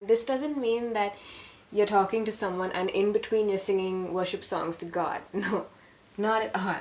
This doesn't mean that you're talking to someone and in between you're singing worship songs to God. No, not at all.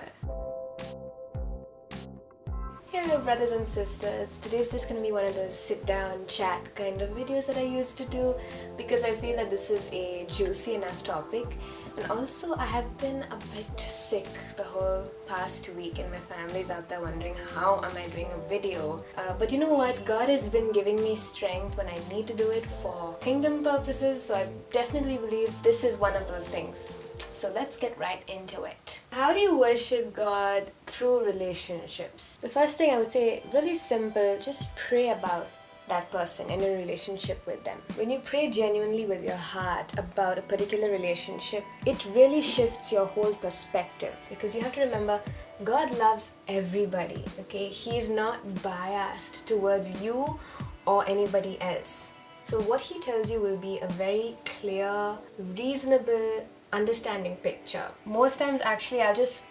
Hello brothers and sisters, today's just going to be one of those sit down chat kind of videos that I used to do because I feel that this is a juicy enough topic, and also I have been a bit sick the whole past week and my family's out there wondering how am I doing a video, but you know what, God has been giving me strength when I need to do it for kingdom purposes, so I definitely believe this is one of those things. So let's get right into it. How do you worship God through relationships? The first thing I would say, really simple, just pray about that person in a relationship with them. When you pray genuinely with your heart about a particular relationship, it really shifts your whole perspective, because you have to remember God loves everybody, okay? He's not biased towards you or anybody else. So what he tells you will be a very clear, reasonable, understanding picture. Most times actually I'll just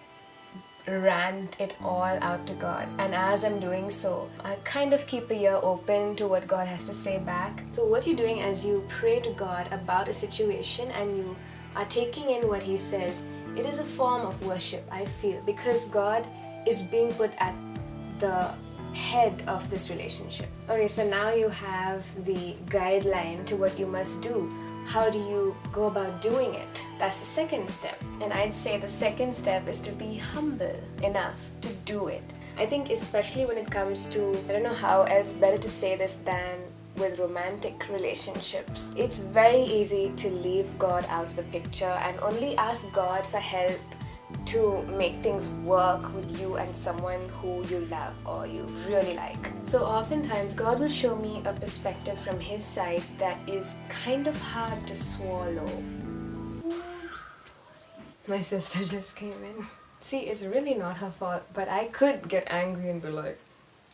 rant it all out to God, and as I'm doing so I kind of keep a ear open to what God has to say back. So what you're doing as you pray to God about a situation and you are taking in what he says, it is a form of worship, I feel, because God is being put at the head of this relationship. Okay, so now you have the guideline to what you must do. How do you go about doing it? That's the second step. And I'd say the second step is to be humble enough to do it. I think especially when it comes to, I don't know how else better to say this than with romantic relationships. It's very easy to leave God out of the picture and only ask God for help to make things work with you and someone who you love or you really like. So oftentimes God will show me a perspective from his side that is kind of hard to swallow. My sister just came in. See, it's really not her fault, but I could get angry and be like,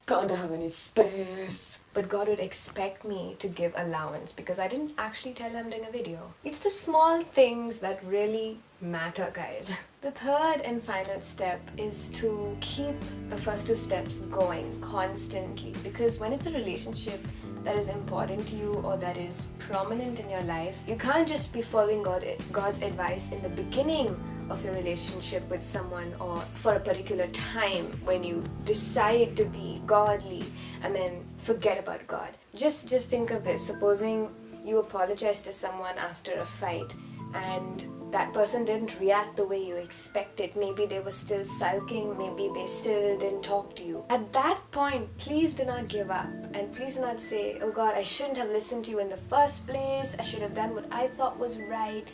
can't have any space. But God would expect me to give allowance because I didn't actually tell him doing a video. It's the small things that really matter, guys. The third and final step is to keep the first two steps going constantly, because when it's a relationship that is important to you or that is prominent in your life, you can't just be following God's advice in the beginning of your relationship with someone or for a particular time when you decide to be godly and then forget about God. Just think of this. Supposing you apologize to someone after a fight and that person didn't react the way you expected. Maybe they were still sulking, maybe they still didn't talk to you. At that point, please do not give up, and please do not say, oh God, I shouldn't have listened to you in the first place, I should have done what I thought was right.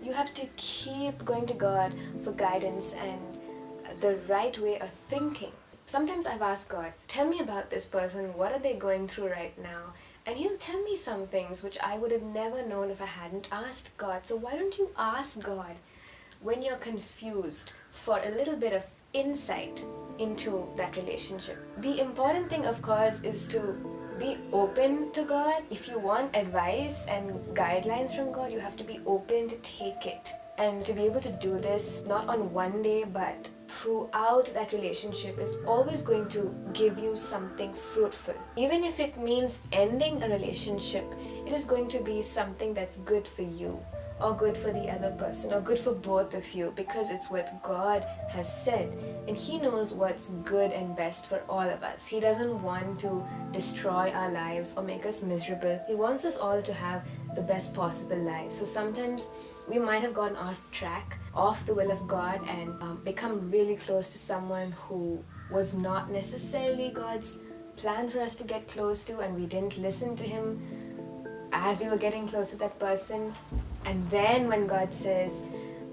You have to keep going to God for guidance and the right way of thinking. Sometimes I've asked God, tell me about this person, what are they going through right now? And he'll tell me some things which I would have never known if I hadn't asked God. So why don't you ask God when you're confused for a little bit of insight into that relationship? The important thing, of course, is to be open to God. If you want advice and guidelines from God, you have to be open to take it. And to be able to do this, not on one day, but throughout that relationship is always going to give you something fruitful. Even if it means ending a relationship, it is going to be something that's good for you or good for the other person or good for both of you, because it's what God has said and he knows what's good and best for all of us. He doesn't want to destroy our lives or make us miserable. He wants us all to have the best possible lives. So sometimes we might have gone off track, off the will of God, and become really close to someone who was not necessarily God's plan for us to get close to, and we didn't listen to him as we were getting close to that person. And then when God says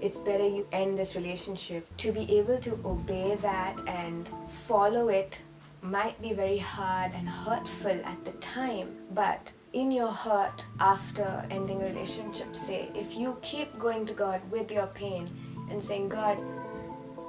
it's better you end this relationship, to be able to obey that and follow it might be very hard and hurtful at the time, but in your hurt after ending a relationship, say, if you keep going to God with your pain and saying, God,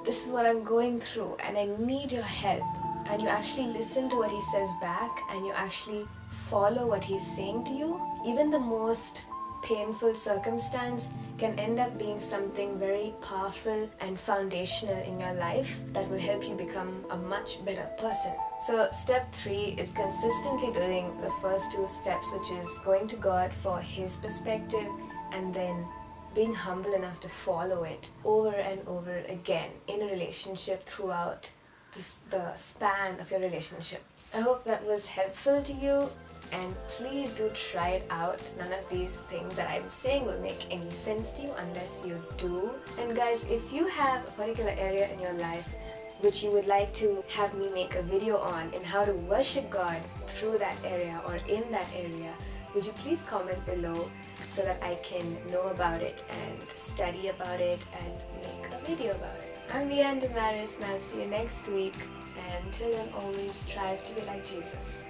this is what I'm going through and I need your help, and you actually listen to what he says back and you actually follow what he's saying to you, even the most painful circumstance can end up being something very powerful and foundational in your life that will help you become a much better person. So step 3 is consistently doing the first 2 steps, which is going to God for His perspective and then being humble enough to follow it over and over again in a relationship throughout the span of your relationship. I hope that was helpful to you, and please do try it out. None of these things that I'm saying will make any sense to you unless you do. And guys, if you have a particular area in your life which you would like to have me make a video on and how to worship God through that area or in that area, would you please comment below so that I can know about it and study about it and make a video about it. I'm Vihan, Damaris, and I'll see you next week. And until then, always strive to be like Jesus.